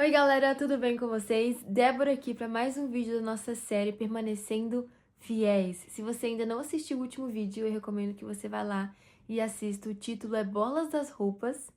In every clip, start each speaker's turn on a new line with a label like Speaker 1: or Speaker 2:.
Speaker 1: Oi galera, tudo bem com vocês? Débora aqui para mais um vídeo da nossa série Permanecendo Fiéis. Se você ainda não assistiu o último vídeo, eu recomendo que você vá lá e assista. O título é Borlas das Roupas.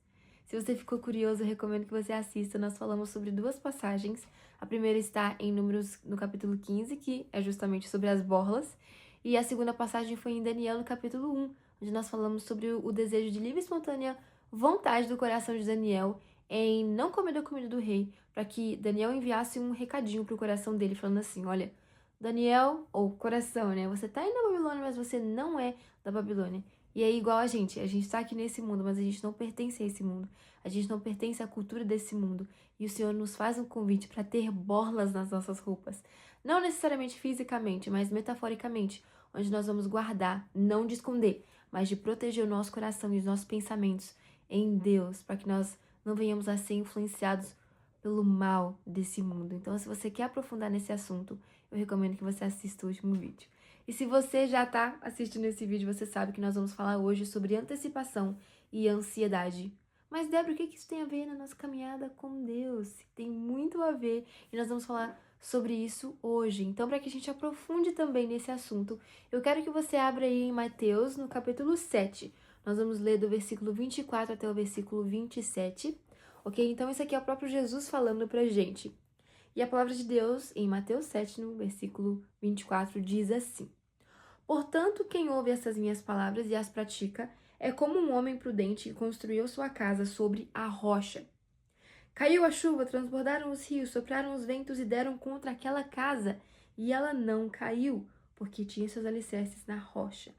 Speaker 1: Se você ficou curioso, eu recomendo que você assista. Nós falamos sobre duas passagens. A primeira está em Números, no capítulo 15, que é justamente sobre as borlas. E a segunda passagem foi em Daniel, no capítulo 1, onde nós falamos sobre o desejo de livre e espontânea vontade do coração de Daniel em não comer da comida do rei, para que Daniel enviasse um recadinho pro coração dele, falando assim: olha, Daniel, ou coração, né? Você tá aí na Babilônia, mas você não é da Babilônia. E é igual a gente tá aqui nesse mundo, mas a gente não pertence a esse mundo. A gente não pertence à cultura desse mundo. E o Senhor nos faz um convite para ter borlas nas nossas roupas. Não necessariamente fisicamente, mas metaforicamente, onde nós vamos guardar, não de esconder, mas de proteger o nosso coração e os nossos pensamentos em Deus, para que nós não venhamos a ser influenciados pelo mal desse mundo. Então, se você quer aprofundar nesse assunto, eu recomendo que você assista o último vídeo. E se você já está assistindo esse vídeo, você sabe que nós vamos falar hoje sobre antecipação e ansiedade. Mas, Débora, o que isso tem a ver na nossa caminhada com Deus? Tem muito a ver e nós vamos falar sobre isso hoje. Então, para que a gente aprofunde também nesse assunto, eu quero que você abra aí em Mateus, no capítulo 7. Nós vamos ler do versículo 24 até o versículo 27, ok? Então, isso aqui é o próprio Jesus falando pra gente. E a palavra de Deus, em Mateus 7, no versículo 24, diz assim: Portanto, quem ouve essas minhas palavras e as pratica é como um homem prudente que construiu sua casa sobre a rocha. Caiu a chuva, transbordaram os rios, sopraram os ventos e deram contra aquela casa, e ela não caiu, porque tinha seus alicerces na rocha.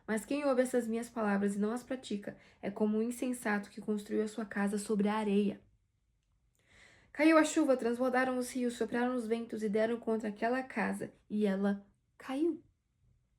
Speaker 1: Mas quem ouve essas minhas palavras e não as pratica é como um insensato que construiu a sua casa sobre a areia. Caiu a chuva, transbordaram os rios, sopraram os ventos e deram contra aquela casa, e ela caiu.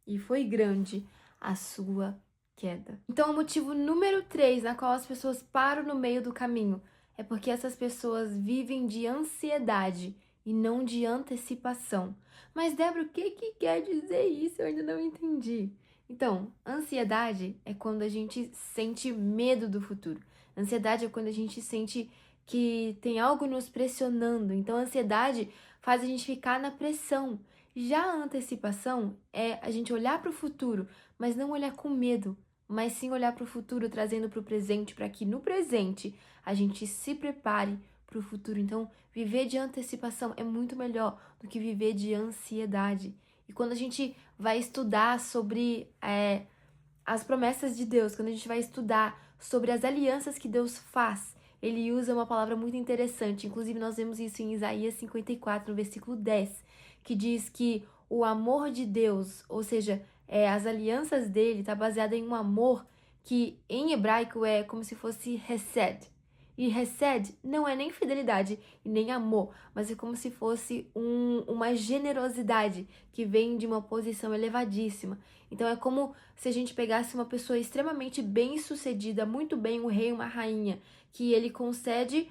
Speaker 1: E foi grande a sua queda. Então, o motivo número 3 na qual as pessoas param no meio do caminho é porque essas pessoas vivem de ansiedade e não de antecipação. Mas, Débora, o que quer dizer isso? Eu ainda não entendi. Então, ansiedade é quando a gente sente medo do futuro. Ansiedade é quando a gente sente que tem algo nos pressionando. Então, a ansiedade faz a gente ficar na pressão. Já a antecipação é a gente olhar para o futuro, mas não olhar com medo, mas sim olhar para o futuro, trazendo para o presente, para que no presente a gente se prepare para o futuro. Então, viver de antecipação é muito melhor do que viver de ansiedade. E quando a gente vai estudar sobre as promessas de Deus, quando a gente vai estudar sobre as alianças que Deus faz, ele usa uma palavra muito interessante. Inclusive, nós vemos isso em Isaías 54, no versículo 10, que diz que o amor de Deus, ou seja, as alianças dele, está baseada em um amor que em hebraico é como se fosse hesed. E hesed não é nem fidelidade e nem amor, mas é como se fosse uma generosidade que vem de uma posição elevadíssima. Então é como se a gente pegasse uma pessoa extremamente bem-sucedida, muito bem, um rei, uma rainha, que ele concede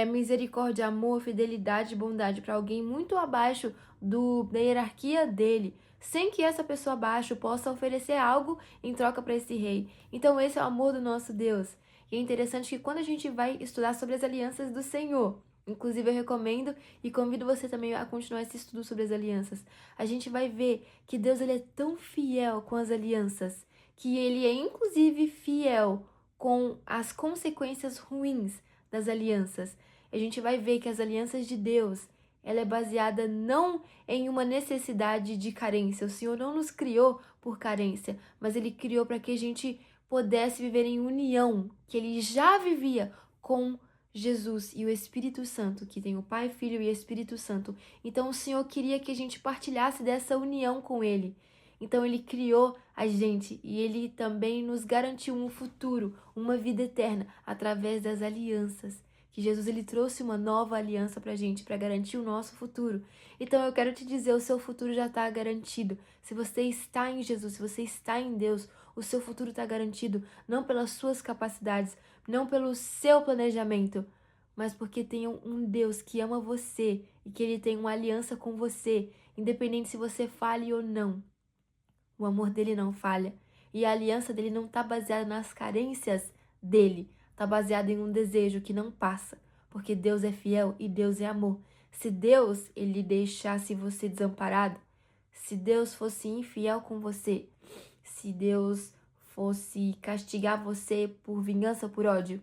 Speaker 1: misericórdia, amor, fidelidade e bondade para alguém muito abaixo da hierarquia dele, sem que essa pessoa abaixo possa oferecer algo em troca para esse rei. Então esse é o amor do nosso Deus. E é interessante que quando a gente vai estudar sobre as alianças do Senhor, inclusive eu recomendo e convido você também a continuar esse estudo sobre as alianças, a gente vai ver que Deus ele é tão fiel com as alianças, que ele é inclusive fiel com as consequências ruins das alianças. A gente vai ver que as alianças de Deus, ela é baseada não em uma necessidade de carência. O Senhor não nos criou por carência, mas Ele criou para que a gente pudesse viver em união, que Ele já vivia com Jesus e o Espírito Santo, que tem o Pai, Filho e Espírito Santo. Então o Senhor queria que a gente partilhasse dessa união com Ele. Então Ele criou a gente e Ele também nos garantiu um futuro, uma vida eterna, através das alianças. Que Jesus ele trouxe uma nova aliança pra gente, para garantir o nosso futuro. Então eu quero te dizer, o seu futuro já está garantido. Se você está em Jesus, se você está em Deus, o seu futuro está garantido, não pelas suas capacidades, não pelo seu planejamento, mas porque tem um Deus que ama você e que ele tem uma aliança com você, independente se você fale ou não. O amor dele não falha. E a aliança dele não está baseada nas carências dele. Está baseada em um desejo que não passa. porque Deus é fiel e Deus é amor. Se Deus, ele deixasse você desamparado, se Deus fosse infiel com você, se Deus fosse castigar você por vingança, por ódio,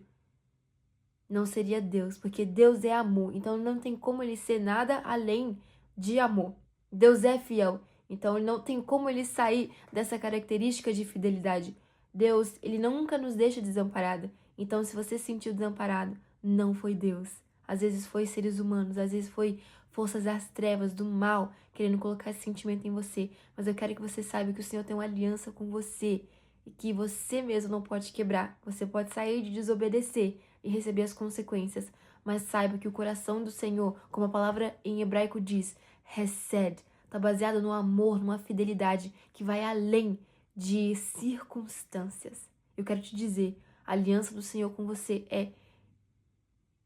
Speaker 1: não seria Deus, porque Deus é amor. Então não tem como ele ser nada além de amor. Deus é fiel, então não tem como ele sair dessa característica de fidelidade. Deus, ele nunca nos deixa desamparado. Então se você se sentiu desamparado, não foi Deus. Às vezes foi seres humanos, às vezes foi forças das trevas, do mal, querendo colocar esse sentimento em você. Mas eu quero que você saiba que o Senhor tem uma aliança com você e que você mesmo não pode quebrar. Você pode sair de desobedecer e receber as consequências, mas saiba que o coração do Senhor, como a palavra em hebraico diz, hesed, está baseado no amor, numa fidelidade que vai além de circunstâncias. Eu quero te dizer, a aliança do Senhor com você é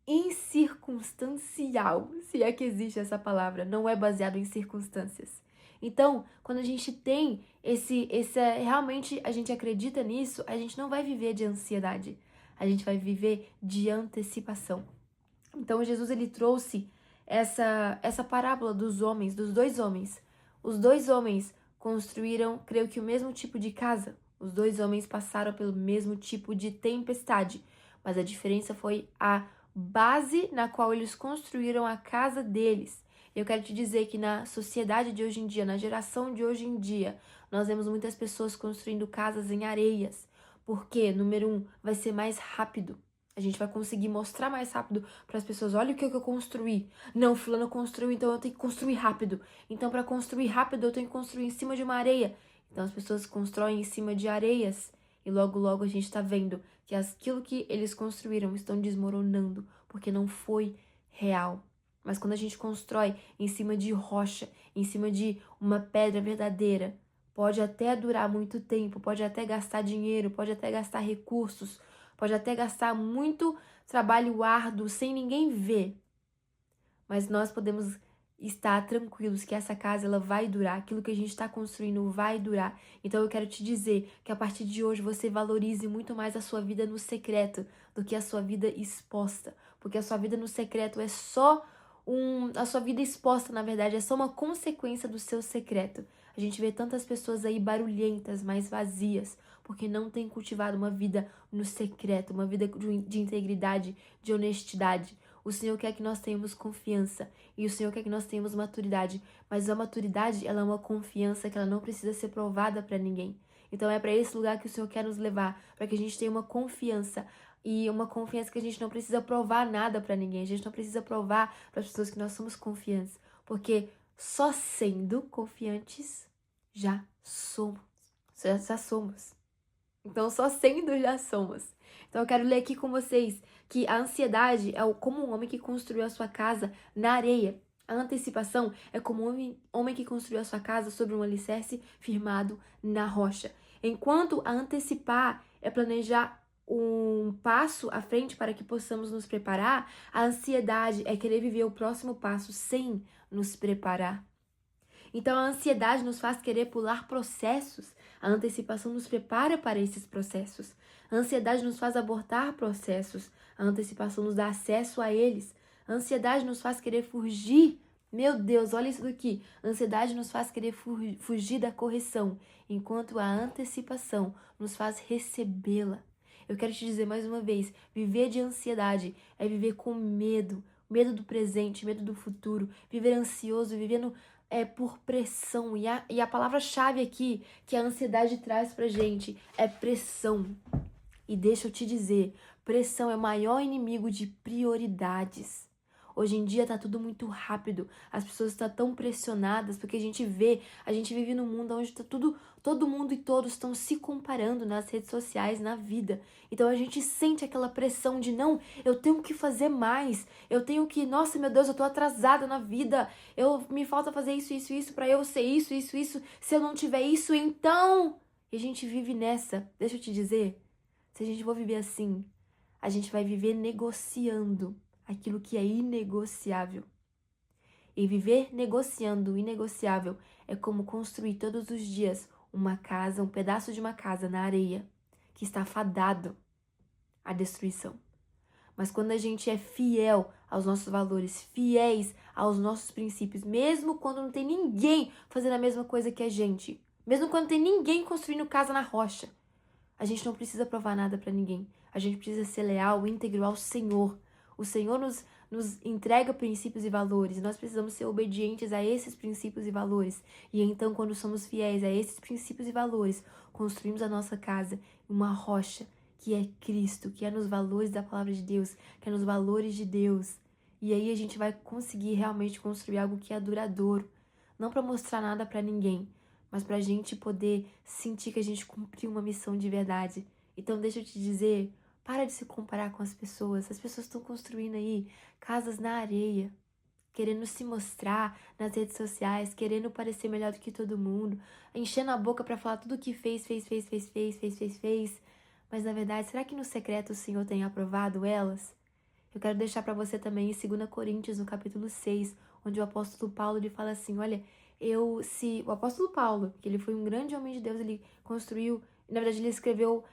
Speaker 1: incircunstancial, se é que existe essa palavra, não é baseado em circunstâncias. Então, quando a gente tem realmente a gente acredita nisso, a gente não vai viver de ansiedade, a gente vai viver de antecipação. Então, Jesus, ele trouxe essa parábola dos homens, dos dois homens. Os dois homens construíram, creio que o mesmo tipo de casa. Os dois homens passaram pelo mesmo tipo de tempestade, mas a diferença foi a base na qual eles construíram a casa deles. Eu quero te dizer que na sociedade de hoje em dia, na geração de hoje em dia, nós vemos muitas pessoas construindo casas em areias. Porque, número 1, vai ser mais rápido. A gente vai conseguir mostrar mais rápido para as pessoas. Olha o que eu construí. Não, fulano construiu, então eu tenho que construir rápido. Então, para construir rápido, eu tenho que construir em cima de uma areia. Então, as pessoas constroem em cima de areias. E logo, logo a gente está vendo que aquilo que eles construíram estão desmoronando, porque não foi real. Mas quando a gente constrói em cima de rocha, em cima de uma pedra verdadeira, pode até durar muito tempo, pode até gastar dinheiro, pode até gastar recursos, pode até gastar muito trabalho árduo sem ninguém ver. Mas nós podemos estar tranquilos que essa casa ela vai durar, aquilo que a gente está construindo vai durar. Então eu quero te dizer que a partir de hoje você valorize muito mais a sua vida no secreto do que a sua vida exposta, porque a sua vida no secreto é só a sua vida exposta, na verdade, é só uma consequência do seu secreto. A gente vê tantas pessoas aí barulhentas, mas vazias, porque não têm cultivado uma vida no secreto, uma vida de integridade, de honestidade. O Senhor quer que nós tenhamos confiança e o Senhor quer que nós tenhamos maturidade, mas a maturidade, ela é uma confiança que ela não precisa ser provada para ninguém. Então é para esse lugar que o Senhor quer nos levar, para que a gente tenha uma confiança e uma confiança que a gente não precisa provar nada para ninguém, a gente não precisa provar para as pessoas que nós somos confiantes, porque só sendo confiantes já somos. Já somos. Então, só sendo já somos. Então, eu quero ler aqui com vocês que a ansiedade é como um homem que construiu a sua casa na areia. A antecipação é como um homem que construiu a sua casa sobre um alicerce firmado na rocha. Enquanto a antecipar é planejar um passo à frente para que possamos nos preparar, a ansiedade é querer viver o próximo passo sem nos preparar. Então, a ansiedade nos faz querer pular processos. A antecipação nos prepara para esses processos. A ansiedade nos faz abortar processos. A antecipação nos dá acesso a eles. A ansiedade nos faz querer fugir. Meu Deus, olha isso daqui. A ansiedade nos faz querer fugir da correção, enquanto a antecipação nos faz recebê-la. Eu quero te dizer mais uma vez, viver de ansiedade é viver com medo. Medo do presente, medo do futuro. Viver ansioso, vivendo por pressão. E a palavra-chave aqui que a ansiedade traz pra gente é pressão. E deixa eu te dizer, pressão é o maior inimigo de prioridades. Hoje em dia tá tudo muito rápido, as pessoas estão tão pressionadas, porque a gente vive num mundo onde tá todo mundo e todos estão se comparando nas redes sociais, na vida. Então a gente sente aquela pressão de não, eu tenho que fazer mais, eu tenho que, nossa, meu Deus, eu tô atrasada na vida, me falta fazer isso pra eu ser isso, se eu não tiver isso, então... E a gente vive nessa, deixa eu te dizer, se a gente for viver assim, a gente vai viver negociando aquilo que é inegociável. E viver negociando o inegociável é como construir todos os dias uma casa, um pedaço de uma casa na areia, que está fadado à destruição. Mas quando a gente é fiel aos nossos valores, fiéis aos nossos princípios, mesmo quando não tem ninguém fazendo a mesma coisa que a gente, mesmo quando não tem ninguém construindo casa na rocha, a gente não precisa provar nada para ninguém. A gente precisa ser leal, íntegro ao Senhor. O Senhor nos entrega princípios e valores. Nós precisamos ser obedientes a esses princípios e valores. E então, quando somos fiéis a esses princípios e valores, construímos a nossa casa em uma rocha que é Cristo, que é nos valores da palavra de Deus, que é nos valores de Deus. E aí a gente vai conseguir realmente construir algo que é duradouro. Não para mostrar nada para ninguém, mas para a gente poder sentir que a gente cumpriu uma missão de verdade. Então deixa eu te dizer, para de se comparar com as pessoas. As pessoas estão construindo aí casas na areia, querendo se mostrar nas redes sociais, querendo parecer melhor do que todo mundo, enchendo a boca para falar tudo que fez. Mas na verdade, será que no secreto o Senhor tem aprovado elas? Eu quero deixar para você também em 2 Coríntios, no capítulo 6, onde o apóstolo Paulo ele fala assim, olha, o apóstolo Paulo, que ele foi um grande homem de Deus, ele construiu, na verdade ele escreveu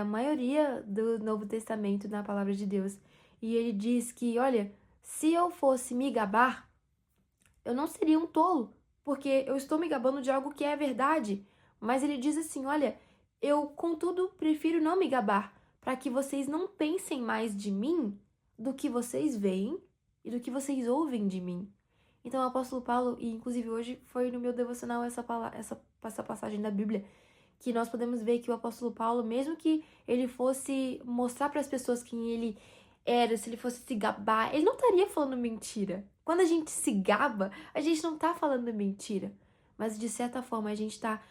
Speaker 1: a maioria do Novo Testamento na palavra de Deus. E ele diz que, olha, se eu fosse me gabar, eu não seria um tolo, porque eu estou me gabando de algo que é verdade. Mas ele diz assim, olha, eu, contudo, prefiro não me gabar, para que vocês não pensem mais de mim do que vocês veem e do que vocês ouvem de mim. Então o apóstolo Paulo, e inclusive hoje foi no meu devocional essa passagem da Bíblia, que nós podemos ver que o apóstolo Paulo, mesmo que ele fosse mostrar para as pessoas quem ele era, se ele fosse se gabar, ele não estaria falando mentira. Quando a gente se gaba, a gente não tá falando mentira. Mas de certa forma a gente tá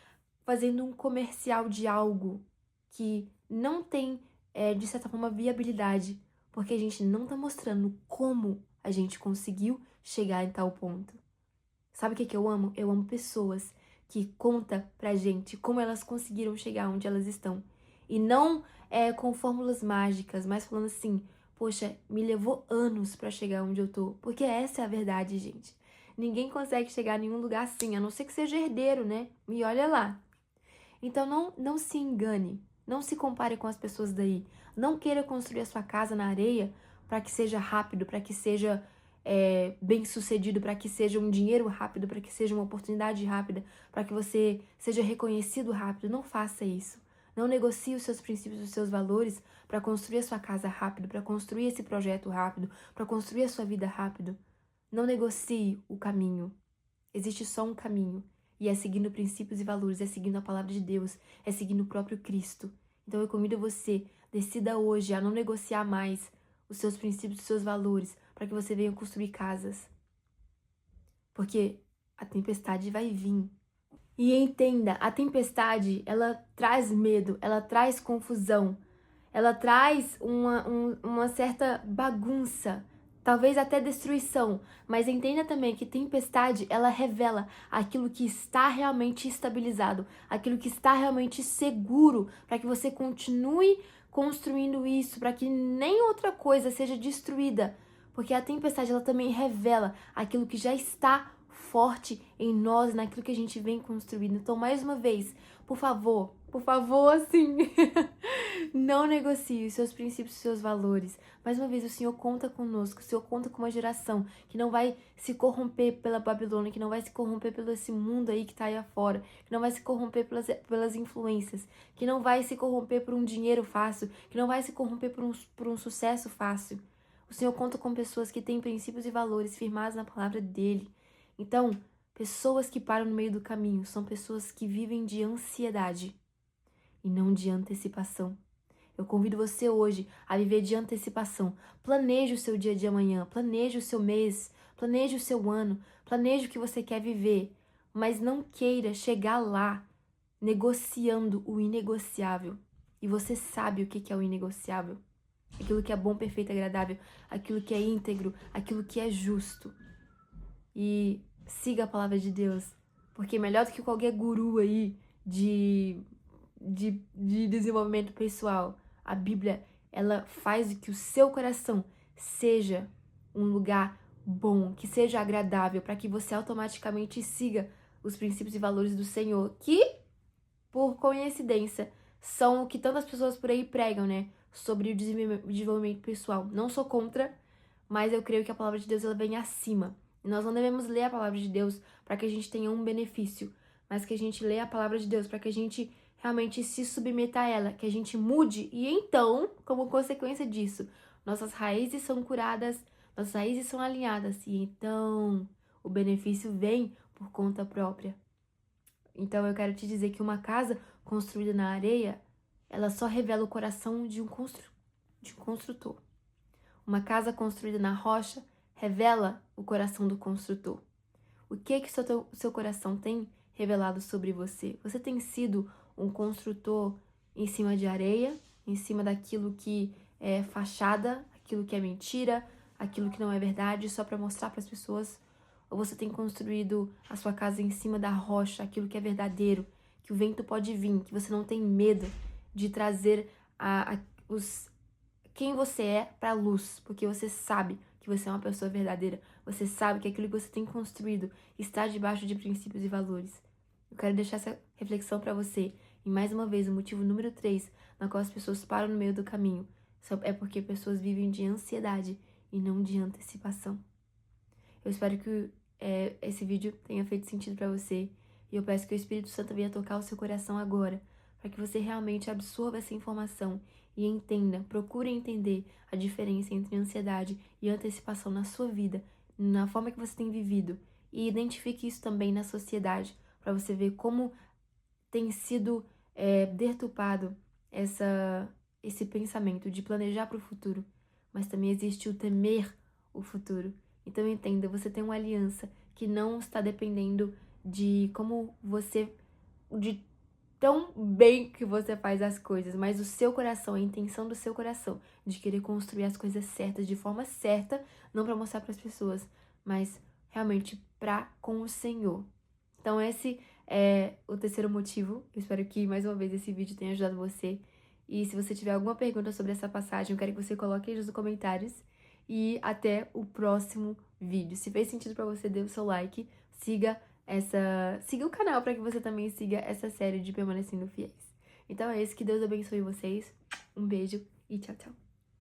Speaker 1: fazendo um comercial de algo que não tem, de certa forma, viabilidade. Porque a gente não tá mostrando como a gente conseguiu chegar em tal ponto. Sabe o que eu amo? Eu amo pessoas que contam pra gente como elas conseguiram chegar onde elas estão. E não com fórmulas mágicas, mas falando assim, poxa, me levou anos pra chegar onde eu tô. Porque essa é a verdade, gente. Ninguém consegue chegar em nenhum lugar assim, a não ser que seja herdeiro, né? E olha lá. Então não se engane, não se compare com as pessoas daí. Não queira construir a sua casa na areia para que seja rápido, para que seja bem sucedido, para que seja um dinheiro rápido, para que seja uma oportunidade rápida, para que você seja reconhecido rápido. Não faça isso. Não negocie os seus princípios, os seus valores para construir a sua casa rápido, para construir esse projeto rápido, para construir a sua vida rápido. Não negocie o caminho. Existe só um caminho. E é seguindo princípios e valores, é seguindo a palavra de Deus, é seguindo o próprio Cristo. Então eu convido você, decida hoje a não negociar mais os seus princípios, os seus valores, para que você venha construir casas. Porque a tempestade vai vir. E entenda, a tempestade, ela traz medo, ela traz confusão, ela traz uma certa bagunça, talvez até destruição, mas entenda também que tempestade, ela revela aquilo que está realmente estabilizado, aquilo que está realmente seguro, para que você continue construindo isso, para que nem outra coisa seja destruída, porque a tempestade, ela também revela aquilo que já está forte em nós, naquilo que a gente vem construindo. Então, mais uma vez, por favor, assim, não negocie os seus princípios, os seus valores. Mais uma vez, o Senhor conta conosco, o Senhor conta com uma geração que não vai se corromper pela Babilônia, que não vai se corromper pelo esse mundo aí que tá aí afora, que não vai se corromper pelas influências, que não vai se corromper por um dinheiro fácil, que não vai se corromper por um sucesso fácil. O Senhor conta com pessoas que têm princípios e valores firmados na palavra dEle. Então, pessoas que param no meio do caminho são pessoas que vivem de ansiedade e não de antecipação. Eu convido você hoje a viver de antecipação. Planeje o seu dia de amanhã, planeje o seu mês, planeje o seu ano, planeje o que você quer viver, mas não queira chegar lá negociando o inegociável. E você sabe o que é o inegociável. Aquilo que é bom, perfeito, agradável, aquilo que é íntegro, aquilo que é justo. E siga a palavra de Deus, porque melhor do que qualquer guru aí de desenvolvimento pessoal, a Bíblia, ela faz que o seu coração seja um lugar bom, que seja agradável, para que você automaticamente siga os princípios e valores do Senhor, que, por coincidência, são o que tantas pessoas por aí pregam, né? sobre o desenvolvimento pessoal. Não sou contra, mas eu creio que a palavra de Deus ela vem acima. E nós não devemos ler a palavra de Deus para que a gente tenha um benefício, mas que a gente leia a palavra de Deus para que a gente realmente se submeta a ela, que a gente mude e então, como consequência disso, nossas raízes são curadas, nossas raízes são alinhadas e então o benefício vem por conta própria. Então eu quero te dizer que uma casa construída na areia, ela só revela o coração de um construtor. Uma casa construída na rocha revela o coração do construtor. O que seu coração tem revelado sobre você? Você tem sido um construtor em cima de areia, em cima daquilo que é fachada, aquilo que é mentira, aquilo que não é verdade, só para mostrar para as pessoas? Ou você tem construído a sua casa em cima da rocha, aquilo que é verdadeiro, que o vento pode vir, que você não tem medo de trazer quem você é para a luz, porque você sabe que você é uma pessoa verdadeira, você sabe que aquilo que você tem construído está debaixo de princípios e valores. Eu quero deixar essa reflexão para você. E mais uma vez, o motivo número 3, na qual as pessoas param no meio do caminho, é porque pessoas vivem de ansiedade e não de antecipação. Eu espero que esse vídeo tenha feito sentido para você. E eu peço que o Espírito Santo venha tocar o seu coração agora, para que você realmente absorva essa informação e entenda, procure entender a diferença entre ansiedade e antecipação na sua vida, na forma que você tem vivido. E identifique isso também na sociedade, para você ver como tem sido deturpado esse pensamento de planejar para o futuro. Mas também existe o temer o futuro. Então entenda, você tem uma aliança que não está dependendo de como de tão bem que você faz as coisas, mas o seu coração, a intenção do seu coração de querer construir as coisas certas de forma certa, não para mostrar para as pessoas, mas realmente com o Senhor. Então esse é o terceiro motivo. Eu espero que mais uma vez esse vídeo tenha ajudado você. E se você tiver alguma pergunta sobre essa passagem, eu quero que você coloque aí nos comentários. E até o próximo vídeo. Se fez sentido pra você, dê o seu like. Siga o canal para que você também siga essa série de Permanecendo Fiéis. Então é isso, que Deus abençoe vocês. Um beijo e tchau, tchau.